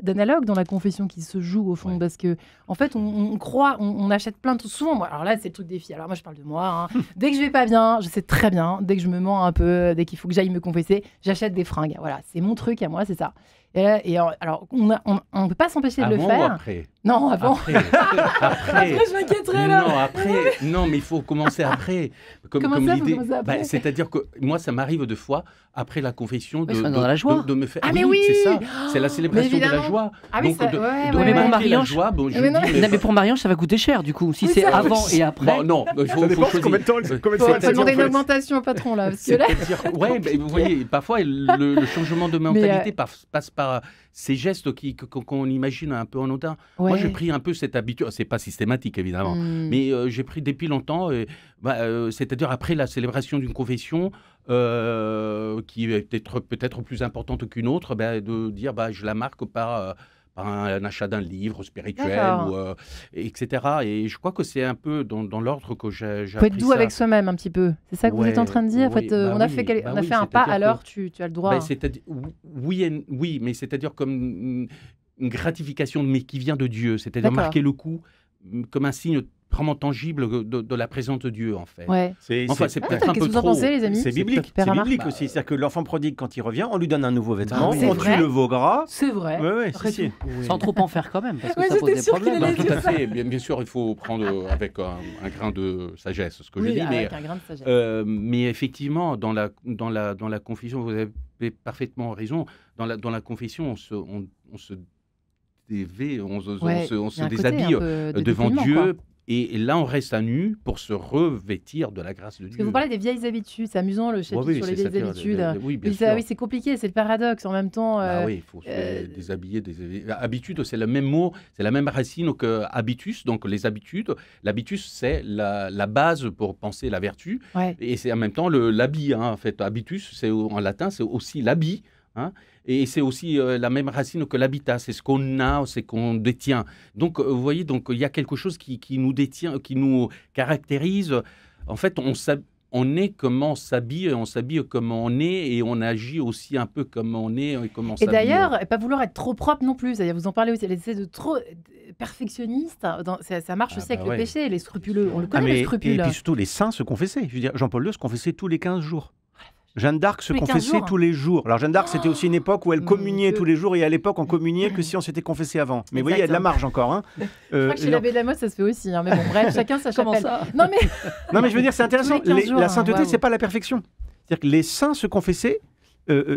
d'analogue dans la confession qui se joue, au fond, Ouais. parce que, en fait, on croit, on achète plein de trucs. Souvent, moi, alors là, c'est le truc des filles. Alors, moi, je parle de moi. Hein. Dès que je vais pas bien, je sais très bien, dès que je me mens un peu, dès qu'il faut que j'aille me confesser, j'achète des fringues. Voilà, c'est mon truc à moi, c'est ça. Alors, on ne peut pas s'empêcher de le Avant ou faire. après Non, avant. Après. Après. Après, je m'inquiéterais là. Non, après. Non, mais il faut commencer après. Comment ça, faut commencer après C'est-à-dire que moi, ça m'arrive de fois, après la confession, Oui, c'est dans la joie. de me faire. Ah, mais oui. c'est ça. C'est la célébration de la évidemment. joie. Ah oui, Donc, ça, de ouais, de ouais, mais ouais. pour marquer la Marie-Ange- joie, bon, je Mais non, dis, Non, mais pour Marie-Ange, ça va coûter cher, du coup. Si Oui, c'est ça, avant et après. Bon, non, il faut choisir. combien de temps elle Faut s'est demander une fait. augmentation au patron là. Parce que là... C'est-à-dire, ouais, mais vous voyez, parfois le changement de mentalité passe par ces gestes qu'on imagine un peu anodins. Moi, Ouais. j'ai pris un peu cette habitude, c'est pas systématique évidemment, Hmm. mais j'ai pris depuis longtemps, c'est-à-dire après la célébration d'une confession qui est peut-être plus importante qu'une autre, de dire je la marque par un achat d'un livre spirituel, D'accord. etc. Et je crois que c'est un peu dans l'ordre que j'ai Faut être appris doux ça. avec soi-même un petit peu. C'est ça que vous êtes en train de dire. En Oui, fait, on a fait, on a fait un pas, c'est-à-dire alors tu as le droit. c'est-à-dire, oui, mais c'est-à-dire comme une gratification, mais qui vient de Dieu, c'est-à-dire D'accord. marquer le coup comme un signe vraiment tangible de la présence de Dieu, en fait. Ouais. Enfin, c'est peut-être un Qu'est-ce peu que vous en trop. pensez, les amis? C'est biblique, Père c'est Amar. biblique aussi. C'est-à-dire que l'enfant prodigue, quand il revient, on lui donne un nouveau vêtement, oui. C'est on vrai. tue le veau gras. C'est vrai. Ouais, Après si, si. Oui. Sans trop en faire quand même, parce que Ouais, ça pose j'étais des sûre qu'il problèmes. allait Tout dire à fait. Bien sûr, il faut prendre avec un grain de sagesse ce que je Oui, dis, mais avec un grain de sagesse. mais effectivement, dans la confession, vous avez parfaitement raison. Dans la confession, on se dévait, on se Ouais, il y a un côté déshabille un peu de devant défilement, Dieu. quoi. Et là, on reste à nu pour se revêtir de la grâce de Parce Dieu. que vous parlez des vieilles habitudes, c'est amusant le chapitre sur les vieilles habitudes. Oui, bien Oui, sûr. ça, oui, c'est compliqué, c'est le paradoxe en même temps. Oui, il faut se déshabiller. Habitude, c'est le même mot, c'est la même racine que habitus. Donc les habitudes, l'habitus, c'est la base pour penser la vertu. Ouais. Et c'est en même temps l'habit. En fait, habitus, c'est en latin, c'est aussi l'habit. Et c'est aussi la même racine que l'habitat, c'est ce qu'on a, c'est qu'on détient. Donc, vous voyez, donc il y a quelque chose qui nous détient, qui nous caractérise. En fait, on est comme on s'habille, on s'habille comme on est, et on agit aussi un peu comme on est et comme on Et s'habille. d'ailleurs, pas vouloir être trop propre non plus. C'est-à-dire, vous en parlez aussi, l'essai de trop perfectionniste. Ça marche aussi avec le péché, les scrupuleux. On le connaît, les scrupules. Et puis surtout, les saints se confessaient. Je veux dire, Jean-Paul II se confessait tous les 15 jours. Jeanne d'Arc se Tous les 15 confessait jours. tous les jours. Alors Jeanne d'Arc, c'était aussi une époque où elle Mon communiait Dieu. tous les jours, et à l'époque, on communiait que si on s'était confessé avant. Mais vous voyez, il y a de la marge encore. Hein. Je crois que chez l'abbé de la Motte, ça se fait aussi. Hein. Mais bon, bref, chacun sa Comment chapelle. ça Non, mais Non, mais je veux dire, c'est intéressant. Tous les 15 jours, La hein, sainteté, waouh. c'est pas la perfection. C'est-à-dire que les saints se confessaient.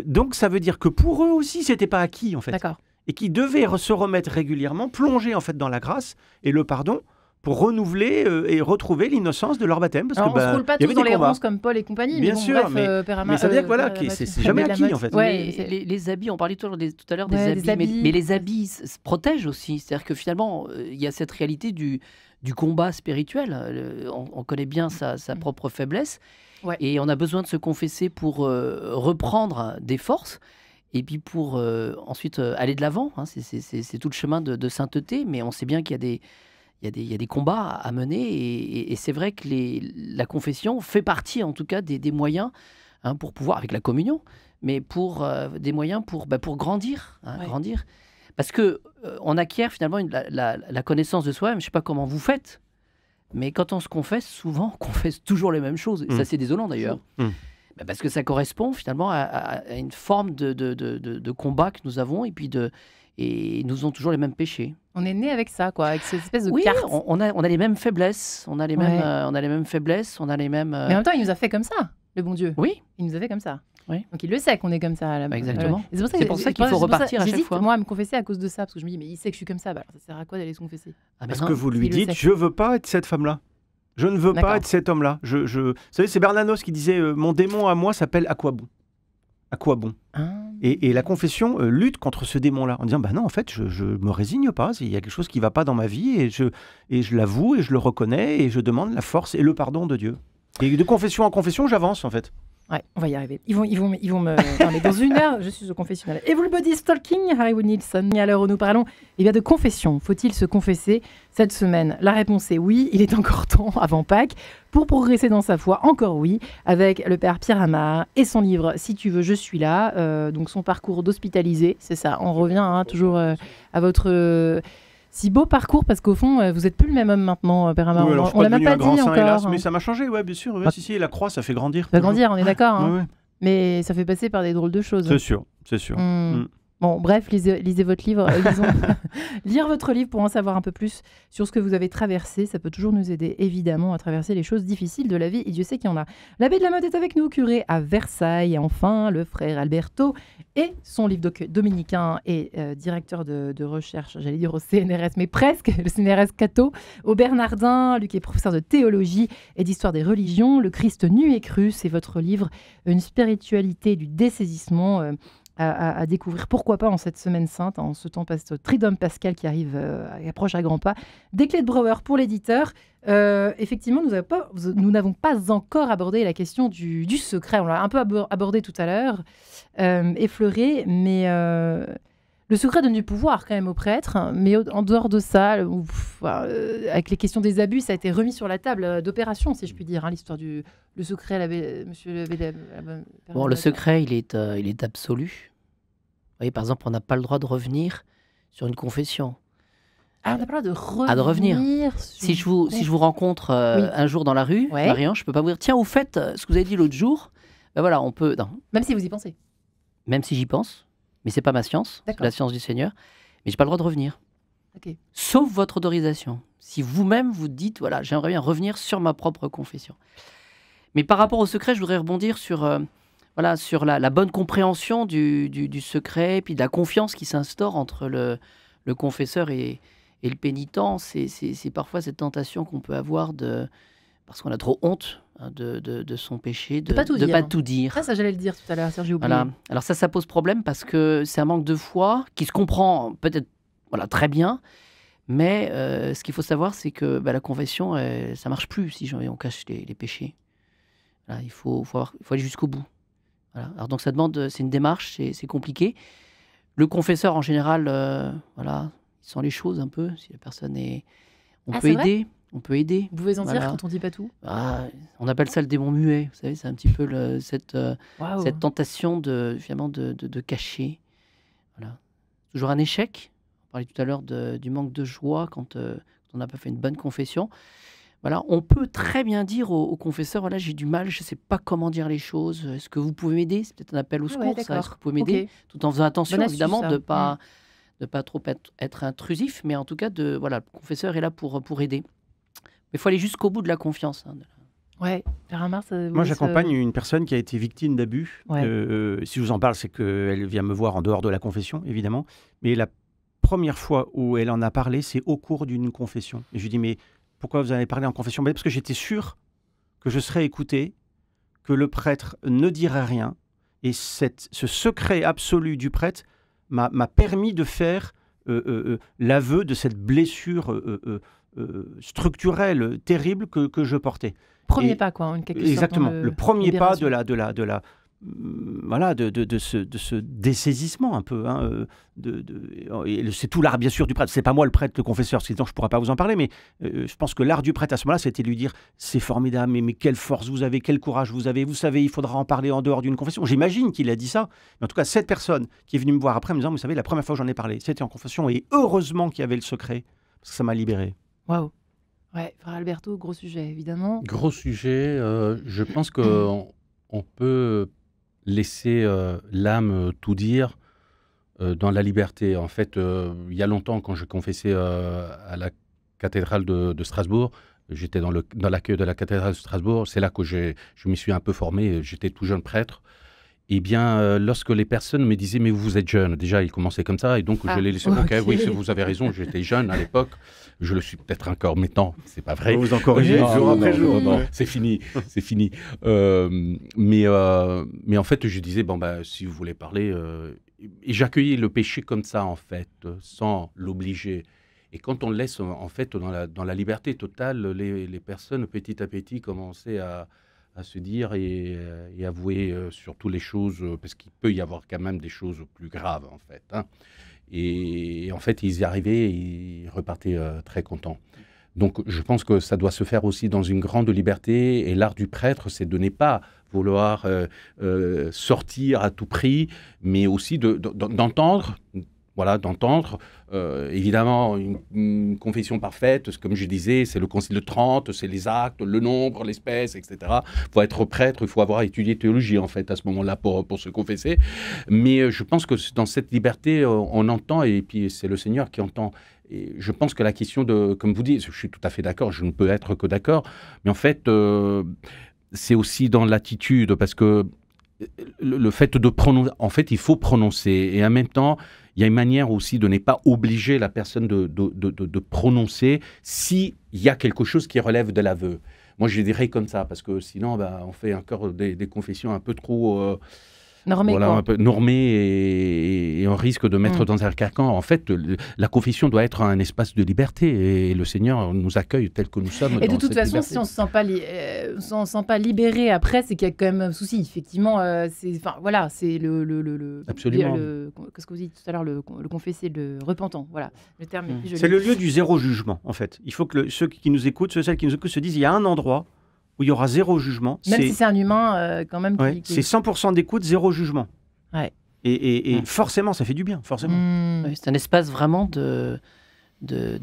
Donc ça veut dire que pour eux aussi, c'était pas acquis en fait, d'accord. et qu'ils devaient se remettre régulièrement, plonger en fait dans la grâce et le pardon pour renouveler et retrouver l'innocence de leur baptême. Parce Alors, que on se roule pas il y tous avait dans des les combats. ronces comme Paul et compagnie. Bien mais bon, sûr, bref, Père Amar- mais ça veut dire que voilà, Père Amar- c'est jamais Abbé de la acquis, Motte. en fait. Ouais, Mais c'est- les habits, on parlait tout à l'heure des Ouais, habits, des habits. mais les habits se protègent aussi. C'est-à-dire que finalement, il y a cette réalité du combat spirituel. On connaît bien sa propre faiblesse. Ouais. Et on a besoin de se confesser pour reprendre des forces. Et puis pour ensuite aller de l'avant. Hein. C'est tout le chemin de sainteté. Mais on sait bien qu'il y a des combats à mener. Et c'est vrai que la confession fait partie, en tout cas, des moyens pour pouvoir, avec la communion, mais pour des moyens pour grandir. Ouais. Grandir. Parce que on acquiert finalement la connaissance de soi-même. Je ne sais pas comment vous faites, Mais quand on se confesse, souvent, on confesse toujours les mêmes choses. Et ça, c'est désolant d'ailleurs. Parce que ça correspond finalement à une forme de combat que nous avons et nous avons toujours les mêmes péchés. On est né avec ça, quoi, avec cette espèce de Oui, carte. on a les mêmes faiblesses, on a les mêmes faiblesses, on a les mêmes. Mais en même temps, il nous a fait comme ça, le bon Dieu. Oui. Il nous a fait comme ça. Oui. Donc il le sait qu'on est comme ça. Exactement. Et C'est pour ça qu'il faut repartir à chaque fois. Moi, à me confesser à cause de ça, parce que je me dis, mais il sait que je suis comme ça. Bah, alors ça sert à quoi d'aller se confesser? Parce que vous lui il le dites, sait. je veux pas être cette femme-là. Je ne veux pas être cet homme-là. Vous savez, c'est Bernanos qui disait, mon démon à moi s'appelle à quoi bon? À quoi bon? Et la confession lutte contre ce démon-là en disant, bah non, en fait, je me résigne pas. Il y a quelque chose qui va pas dans ma vie et je l'avoue et je le reconnais et je demande la force et le pardon de Dieu. Et de confession en confession, j'avance en fait. Ouais, on va y arriver. Ils vont me... Non, mais dans 1 heure, je suis au confessionnal. Et vous, le body stalking, Harry Wood Nilsson. Et à l'heure où nous parlons de confession, faut-il se confesser cette semaine? La réponse est oui, il est encore temps avant Pâques pour progresser dans sa foi, encore oui, avec le père Pierre Amar et son livre « Si tu veux, je suis là », donc son parcours d'hospitalisé, c'est ça, on revient toujours à votre... Si beau parcours, parce qu'au fond, vous n'êtes plus le même homme maintenant, Père Amar. Oui, alors, on l'a même pas dit encore. Hélas, mais ça m'a changé, ouais, bien sûr. Ouais, si, la croix, ça fait grandir. Ça fait grandir, on est d'accord. Hein. Ouais. Mais ça fait passer par des drôles de choses. C'est sûr, c'est sûr. Bon, bref, lisez votre livre. Lire votre livre pour en savoir un peu plus sur ce que vous avez traversé. Ça peut toujours nous aider, évidemment, à traverser les choses difficiles de la vie. Et Dieu sait qu'il y en a. L'abbé de la Motte est avec nous, curé à Versailles. Et enfin, le frère Alberto et son livre dominicain et directeur de recherche, j'allais dire au CNRS, mais presque, le CNRS Cato, au Bernardin, lui qui est professeur de théologie et d'histoire des religions. Le Christ nu et cru, c'est votre livre, une spiritualité du dessaisissement à découvrir, pourquoi pas en cette semaine sainte, en ce temps Triduum Pascal qui approche à grands pas. Des clés de Brouwer pour l'éditeur. Effectivement, nous n'avons pas encore abordé la question du secret. On l'a un peu abordé tout à l'heure, effleuré, mais le secret donne du pouvoir quand même aux prêtres. Mais en dehors de ça, avec les questions des abus, ça a été remis sur la table d'opération, si je puis dire, hein, l'histoire du secret. Monsieur Bon, le secret, il est absolu. Vous voyez, par exemple, on n'a pas le droit de revenir sur une confession. Ah, on n'a pas le droit de revenir Si je vous rencontre un jour dans la rue, Marianne, je ne peux pas vous dire, tiens, vous faites ce que vous avez dit l'autre jour. Ben voilà, on peut... Non. Même si vous y pensez. Même si j'y pense, mais ce n'est pas ma science, c'est la science du Seigneur. Mais je n'ai pas le droit de revenir. Okay. Sauf votre autorisation. Si vous-même vous dites, voilà, j'aimerais bien revenir sur ma propre confession. Mais par rapport au secret, je voudrais rebondir sur la bonne compréhension du secret, puis de la confiance qui s'instaure entre le confesseur et le pénitent. C'est parfois cette tentation qu'on peut avoir parce qu'on a trop honte de son péché, de ne pas tout dire. Ça j'allais le dire tout à l'heure, Serge, j'ai oublié. Voilà. Alors ça pose problème parce que c'est un manque de foi qui se comprend peut-être très bien, mais ce qu'il faut savoir, c'est que la confession, ça ne marche plus si on cache les péchés. Voilà, il faut aller jusqu'au bout. Voilà. Alors donc ça demande, c'est une démarche, c'est compliqué. Le confesseur en général, il sent les choses un peu. Si la personne est, on peut aider. Vous pouvez en dire quand on dit pas tout. On appelle ça le démon muet. Vous savez, c'est un petit peu cette tentation finalement de cacher. Voilà. Toujours un échec. On parlait tout à l'heure du manque de joie quand on n'a pas fait une bonne confession. Voilà, on peut très bien dire au confesseur, voilà, j'ai du mal, je ne sais pas comment dire les choses. Est-ce que vous pouvez m'aider? C'est peut-être un appel au secours, ça. Est-ce que vous pouvez m'aider? Tout en faisant attention, évidemment, de ne pas trop être intrusif, mais en tout cas, le confesseur est là pour aider. Mais il faut aller jusqu'au bout de la confiance. Ouais, moi, j'accompagne une personne qui a été victime d'abus. Si je vous en parle, c'est qu'elle vient me voir en dehors de la confession, évidemment. Mais la première fois où elle en a parlé, c'est au cours d'une confession. Et je lui dis, mais pourquoi vous en avez parlé en confession? Parce que j'étais sûr que je serais écouté, que le prêtre ne dirait rien. Et ce secret absolu du prêtre m'a permis de faire l'aveu de cette blessure structurelle terrible que je portais. Premier pas, quoi, en quelque sorte. Exactement, le premier pas de ce dessaisissement un peu. C'est tout l'art, bien sûr, du prêtre. C'est pas moi le prêtre, le confesseur, sinon je pourrais pas vous en parler, mais je pense que l'art du prêtre à ce moment-là, c'était de lui dire, c'est formidable, mais quelle force vous avez, quel courage vous avez, vous savez, il faudra en parler en dehors d'une confession. J'imagine qu'il a dit ça, mais en tout cas, cette personne qui est venue me voir après me disant, vous savez, la première fois que j'en ai parlé, c'était en confession, et heureusement qu'il y avait le secret, parce que ça m'a libéré. Waouh. Ouais, frère Alberto, gros sujet, évidemment. Gros sujet, je pense qu'on peut laisser l'âme tout dire dans la liberté. En fait, il y a longtemps, quand je confessais à la cathédrale de Strasbourg, j'étais dans l'accueil de la cathédrale de Strasbourg, c'est là que je m'y suis un peu formé, j'étais tout jeune prêtre. Eh bien, lorsque les personnes me disaient « mais vous êtes jeune », déjà ils commençaient comme ça, et donc je les laissais « ok, oui, vous avez raison, j'étais jeune à l'époque, je le suis peut-être encore maintenant, c'est pas vrai ». Vous en corrigez jour après jour. Non, c'est fini, c'est fini. Mais en fait, je disais « bon, si vous voulez parler… Et j'accueillais le péché comme ça, en fait, sans l'obliger. Et quand on le laisse, en fait, dans la liberté totale, les personnes, petit à petit, commençaient à se dire et avouer surtout les choses, parce qu'il peut y avoir quand même des choses plus graves, en fait. Hein. Et en fait, ils y arrivaient et ils repartaient très contents. Donc, je pense que ça doit se faire aussi dans une grande liberté. Et l'art du prêtre, c'est de ne pas vouloir sortir à tout prix, mais aussi d'entendre. Voilà, d'entendre. Évidemment, une confession parfaite, comme je disais, c'est le Concile de Trente, c'est les actes, le nombre, l'espèce, etc. Il faut être prêtre, il faut avoir étudié théologie, en fait, à ce moment-là, pour se confesser. Mais je pense que dans cette liberté, on entend, et puis c'est le Seigneur qui entend. Et je pense que la question de, comme vous dites, je suis tout à fait d'accord, je ne peux être que d'accord, mais en fait, c'est aussi dans l'attitude, parce que le fait de prononcer, en fait, il faut prononcer, et en même temps, il y a une manière aussi de ne pas obliger la personne de prononcer s'il y a quelque chose qui relève de l'aveu. Moi, je dirais comme ça, parce que sinon, on fait encore des confessions un peu trop… normées, voilà, quoi. un peu normées, et on risque de mettre dans un carcan. En fait, la confession doit être un espace de liberté, et le Seigneur nous accueille tel que nous sommes. Et de toute façon, liberté. si on ne se sent pas libéré après, c'est qu'il y a quand même un souci. Effectivement, voilà, c'est Absolument. Qu'est-ce que vous dites tout à l'heure, le confessé, le repentant. Voilà, le terme est plus joli. C'est le lieu du zéro jugement, en fait. Il faut que ceux qui nous écoutent, celles qui nous écoutent, se disent il y a un endroit où il y aura zéro jugement. Même si c'est un humain, quand même. Ouais, c'est 100% d'écoute, zéro jugement. Ouais. Et forcément, ça fait du bien, forcément. Oui, c'est un espace vraiment de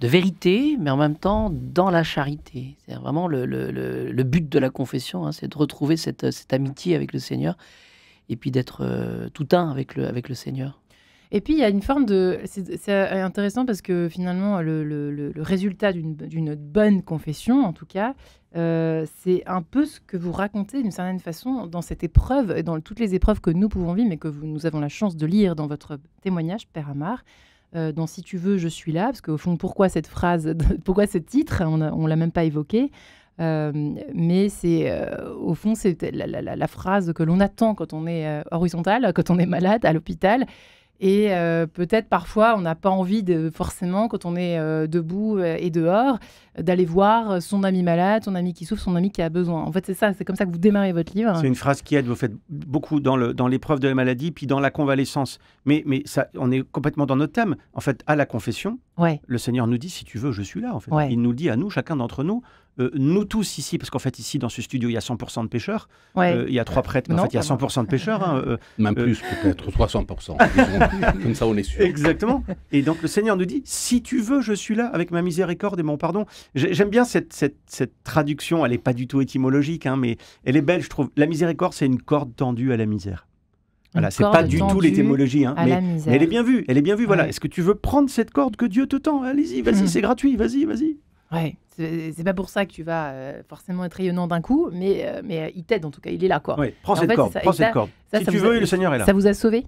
vérité, mais en même temps dans la charité. C'est vraiment le but de la confession, hein, c'est de retrouver cette amitié avec le Seigneur, et puis d'être tout un avec le Seigneur. Et puis, il y a une forme de... C'est intéressant parce que finalement, le résultat d'une bonne confession, en tout cas, c'est un peu ce que vous racontez d'une certaine façon dans cette épreuve, dans toutes les épreuves que nous pouvons vivre, mais que nous avons la chance de lire dans votre témoignage, Père Amar, dans « Si tu veux, je suis là », parce qu'au fond, pourquoi cette phrase, pourquoi ce titre, on ne l'a même pas évoqué, mais c'est au fond, c'est la phrase que l'on attend quand on est horizontal, quand on est malade à l'hôpital. Et peut-être parfois, on n'a pas envie forcément, quand on est debout et dehors, d'aller voir son ami malade, son ami qui souffre, son ami qui a besoin. En fait, c'est ça, c'est comme ça que vous démarrez votre livre. C'est une phrase qui aide, vous faites beaucoup dans l'épreuve de la maladie, puis dans la convalescence. Mais ça, on est complètement dans notre thème. En fait, à la confession, le Seigneur nous dit, si tu veux, je suis là. En fait. Il nous dit à nous, chacun d'entre nous, nous tous ici, parce qu'en fait, ici, dans ce studio, il y a 100% de pécheurs. Il y a 3 prêtres, mais en fait, il y a 100% de pécheurs. Hein, même plus, peut-être, 300%. Comme ça, on est sûr. Exactement. Et donc, le Seigneur nous dit, si tu veux, je suis là, avec ma miséricorde et mon pardon. J'aime bien cette traduction, elle n'est pas du tout étymologique, hein, mais elle est belle, je trouve. La miséricorde, c'est une corde tendue à la misère. Voilà, c'est pas du tout l'étymologie, hein, mais elle est bien vue. Elle est bien vue. Voilà. Est-ce que tu veux prendre cette corde que Dieu te tend? Allez-y, vas-y, c'est gratuit, vas-y. Ouais, c'est pas pour ça que tu vas forcément être rayonnant d'un coup, mais il t'aide en tout cas, il est là, quoi. Ouais, prends cette corde. Si tu veux, le Seigneur est là. Ça vous a sauvé?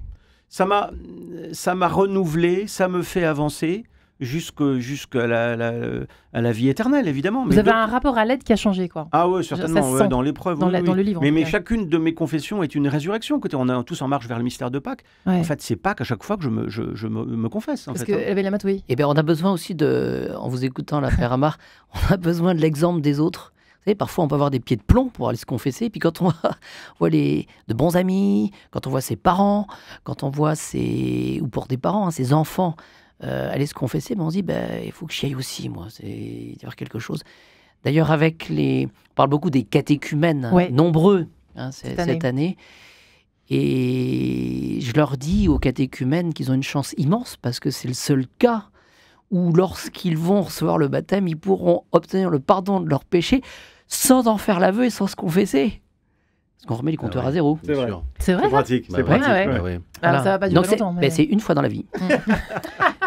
Ça m'a renouvelé, ça me fait avancer jusqu'à la vie éternelle, évidemment. Vous avez un rapport à l'aide qui a changé, quoi. Ah oui, certainement, dans l'épreuve. Dans le livre. Mais chacune de mes confessions est une résurrection. Écoutez, on est tous en marche vers le mystère de Pâques. En fait, c'est Pâques à chaque fois que je me confesse. Parce que la oui. Eh bien, on a besoin aussi en vous écoutant, la Père Amar, on a besoin de l'exemple des autres. Vous savez, parfois, on peut avoir des pieds de plomb pour aller se confesser. Et puis quand on voit de bons amis, quand on voit ses parents, quand on voit ou pour des parents, ses enfants, aller se confesser, on se dit, il faut que j'y aille aussi, moi. Il y a quelque chose. D'ailleurs, on parle beaucoup des catéchumènes, nombreux cette année. Et je leur dis aux catéchumènes qu'ils ont une chance immense parce que c'est le seul cas où lorsqu'ils vont recevoir le baptême, ils pourront obtenir le pardon de leurs péchés sans en faire l'aveu et sans se confesser. Parce qu'on remet les compteurs à zéro. C'est vrai. C'est vrai, C'est ça pratique. Bah C'est ouais. pratique. Ah ouais. ouais. Ouais. Alors, ça va pas durer Donc longtemps. Mais... c'est une fois dans la vie.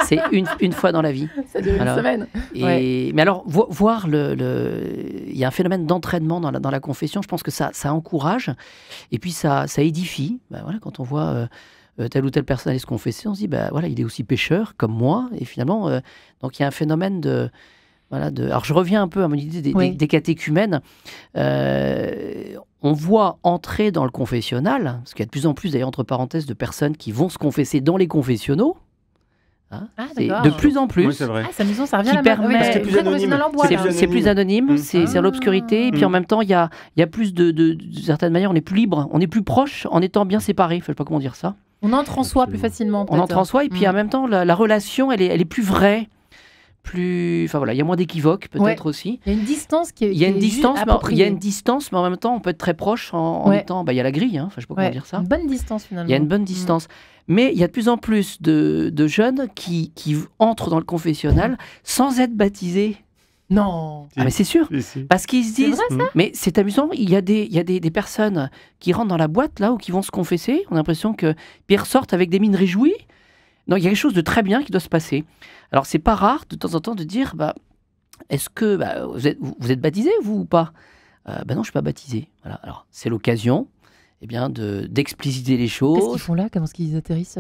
C'est une fois dans la vie. Ça dure une Alors, semaine. Mais alors, voir il y a un phénomène d'entraînement dans la confession, je pense que ça encourage, et puis ça édifie. Voilà, quand on voit telle ou telle personne aller se confesser, on se dit, voilà, il est aussi pécheur, comme moi, et finalement, donc il y a un phénomène de... Alors je reviens un peu à mon idée des catéchumènes. On voit entrer dans le confessionnal, parce qu'il y a de plus en plus, d'ailleurs, entre parenthèses, de personnes qui vont se confesser dans les confessionnaux. Hein, c'est d'accord. de plus en plus. Oui, c'est vrai. Ah, c'est amusant, ça revient Qui à la permet- Parce que c'est plus professionnel en bois, anonyme. là. C'est plus anonyme, c'est dans l'obscurité, et puis en même temps, il y a plus de certaine manière, on est plus libre, on est plus proche en étant bien séparés. Je ne sais pas comment dire ça. On entre en soi plus Absolument. facilement. On entre en soi, et puis en même temps, la relation, elle est plus vraie. Enfin voilà, il y a moins d'équivoques peut-être aussi. Il y a une distance qui est. Il y a une qui est distance, juste mais il y a appropriée. une distance, mais en même temps, on peut être très proche en étant. Il y a la grille, hein. Enfin, je sais pas comment dire ça. Une bonne distance finalement. Il y a une bonne distance. Mais il y a de plus en plus de jeunes qui entrent dans le confessionnal sans être baptisés. Non. Ah, mais c'est sûr. Ici. Parce qu'ils se C'est disent, vrai, mais c'est amusant, il y a des personnes qui rentrent dans la boîte là ou qui vont se confesser, on a l'impression que puis ils ressortent avec des mines réjouies. Non, il y a quelque chose de très bien qui doit se passer. Alors c'est pas rare de temps en temps de dire, est-ce que vous êtes baptisé vous ou pas? Non, je suis pas baptisé. Voilà. Alors c'est l'occasion, d'expliciter les choses. Qu'est-ce qu'ils font là? Comment est-ce qu'ils atterrissent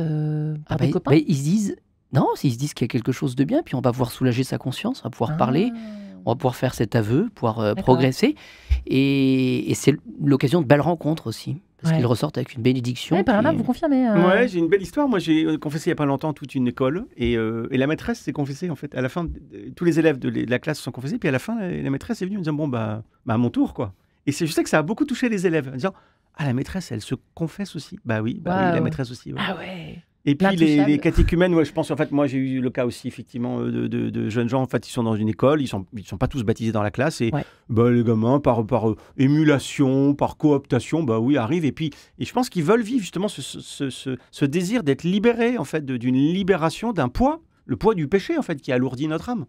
par des copains? Ils se disent, non, ils se disent qu'il y a quelque chose de bien, puis on va pouvoir soulager sa conscience, on va pouvoir parler. On va pouvoir faire cet aveu, pouvoir progresser. Et c'est l'occasion de belles rencontres aussi. Parce qu'ils ressortent avec une bénédiction. Oui, par là, vous confirmez. Ouais, j'ai une belle histoire. Moi, j'ai confessé il n'y a pas longtemps toute une école. Et la maîtresse s'est confessée, en fait. À la fin, tous les élèves de la classe se sont confessés. Puis à la fin, la maîtresse est venue en disant, à mon tour, quoi. Et je sais que ça a beaucoup touché les élèves. En disant, la maîtresse, elle se confesse aussi. Oui, la maîtresse aussi. Ouais. Ah ouais. Et puis L'intouchable. les catéchumènes, je pense, en fait, moi j'ai eu le cas aussi effectivement de jeunes gens, en fait, ils sont dans une école, ils sont pas tous baptisés dans la classe et les gamins par émulation, par cooptation, arrivent et je pense qu'ils veulent vivre justement ce désir d'être libérés en fait d'une libération d'un poids, le poids du péché en fait qui alourdit notre âme.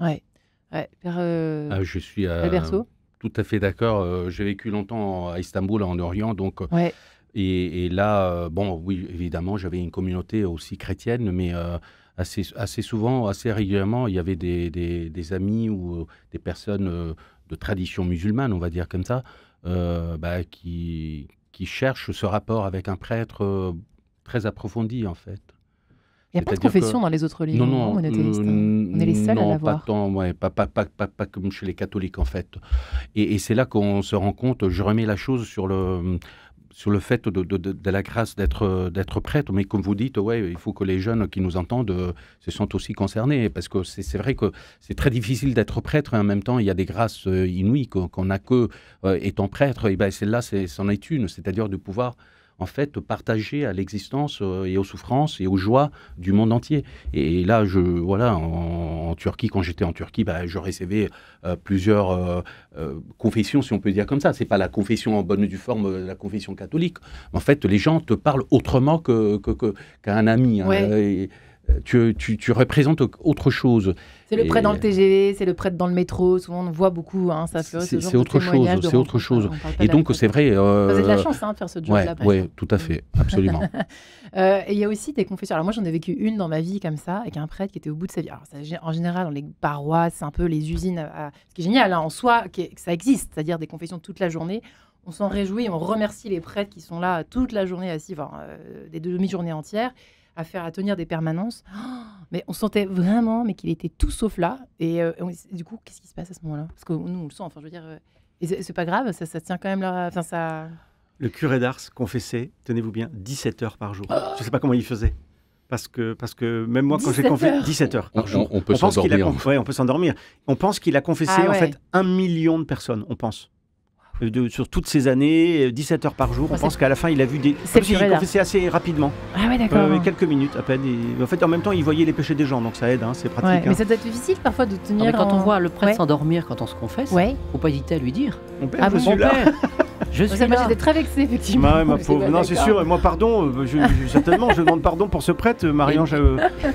Ouais. Père, Je suis Alberto. tout à fait d'accord. J'ai vécu longtemps à Istanbul, en Orient, donc. Ouais. Et là, oui, évidemment, j'avais une communauté aussi chrétienne, mais assez souvent, assez régulièrement, il y avait des amis ou des personnes de tradition musulmane, on va dire comme ça, qui cherchent ce rapport avec un prêtre très approfondi, en fait. Il n'y a pas de confession dans les autres religions monothéistes. On est les seuls à l'avoir. Pas comme chez les catholiques, en fait. Et c'est là qu'on se rend compte, je remets la chose sur le fait de la grâce d'être prêtre, mais comme vous dites, il faut que les jeunes qui nous entendent se sentent aussi concernés, parce que c'est vrai que c'est très difficile d'être prêtre, et en même temps, il y a des grâces inouïes qu'on n'a que étant prêtre, et celle-là, c'en est une, c'est-à-dire de pouvoir en fait partager à l'existence et aux souffrances et aux joies du monde entier. Et là, en Turquie, quand j'étais en Turquie, je recevais plusieurs confessions, si on peut dire comme ça. C'est pas la confession en bonne et due forme, la confession catholique. En fait, les gens te parlent autrement qu'à un ami. Ouais. Tu représentes autre chose. C'est le prêtre dans le TGV, c'est le prêtre dans le métro. Souvent, on voit beaucoup. Ça fait c'est autre chose. C'est autre chose. Et donc, c'est vrai. Vous avez de la chance de faire ce job-là. Oui, tout à fait, absolument. Et il y a aussi des confessions. Alors moi, j'en ai vécu une dans ma vie comme ça, avec un prêtre qui était au bout de sa vie. Alors, en général, dans les paroisses, c'est un peu les usines. Ce qui est génial en soi, que ça existe, c'est-à-dire des confessions toute la journée. On s'en réjouit, on remercie les prêtres qui sont là toute la journée assis, des demi-journées entières, à tenir des permanences. Mais on sentait vraiment qu'il était tout sauf là. Et du coup, qu'est-ce qui se passe à ce moment-là? Parce que nous, on le sent. Enfin, je veux dire, et c'est pas grave, ça tient quand même là. Enfin, ça. Le curé d'Ars confessait, tenez-vous bien, 17 heures par jour. Je ne sais pas comment il faisait. Parce que même moi, quand j'ai confessé 17 heures par jour, on peut s'endormir. On peut s'endormir. On pense qu'il a confessé en fait 1 million de personnes, on pense. Sur toutes ces années, 17 heures par jour, on pense qu'à la fin, il a vu des... Il confessait assez rapidement. Ah ouais, d'accord. Quelques minutes à peine. Et en fait, en même temps, il voyait les péchés des gens, donc ça aide, c'est pratique. Ouais, mais ça doit être difficile parfois de tenir... Quand on voit le prêtre s'endormir quand on se confesse, faut pas hésiter à lui dire. Mon père, je suis là. Je suis Moi, là. j'étais très vexée, effectivement. Ouais, ma pauvre. Non, c'est sûr. Moi, pardon. Certainement, je demande pardon pour ce prêtre, Marie-Ange.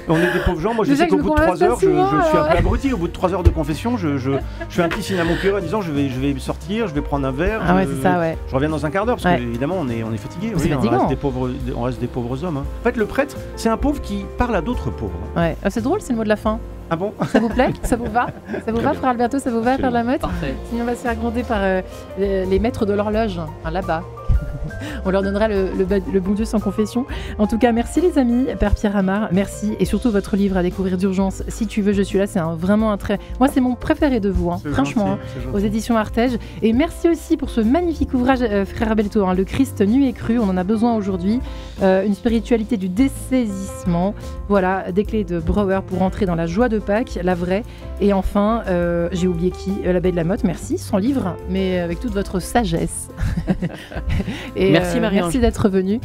On est des pauvres gens. Moi, je Déjà sais que qu'au je bout de me 3 heures, je souvent, suis un alors, peu abruti. Au bout de 3 heures de confession, je fais un petit signe à mon curé en disant je vais sortir, je vais prendre un verre. Ah ouais, c'est ça, ouais. Je reviens dans un quart d'heure parce Ouais. que évidemment on est fatigué. C'est Oui, fatigant. on reste des pauvres hommes. Hein. En fait, le prêtre, c'est un pauvre qui parle à d'autres pauvres. Ouais. Ah, c'est drôle, c'est le mot de la fin. Ah bon? Ça vous plaît? Ça vous va? Ça vous Très va, bien. frère Alberto? Ça vous va, Père Lamotte? Parfait. Sinon, on va se faire gronder par les maîtres de l'horloge, là-bas. On leur donnera le bon Dieu sans confession. En tout cas, merci les amis, Père Pierre Amar, merci. Et surtout votre livre à découvrir d'urgence, Si tu veux, je suis là. C'est vraiment un très... Moi, c'est mon préféré de vous, hein, C'est franchement, gentil, c'est gentil. aux éditions Artege. Et merci aussi pour ce magnifique ouvrage, frère Alberto, Le Christ nu et cru. On en a besoin aujourd'hui. Une spiritualité du dessaisissement. Voilà, des clés de Brouwer pour entrer dans la joie de Pâques, la vraie. Et enfin, j'ai oublié qui, l'abbé de la Motte, merci, son livre, mais avec toute votre sagesse. Et, Merci, Marie-Ange. merci d'être venu,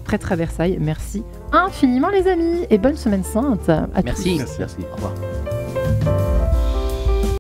prêtre à Versailles. Merci infiniment les amis et bonne semaine sainte à tous. Merci. Merci. Au revoir.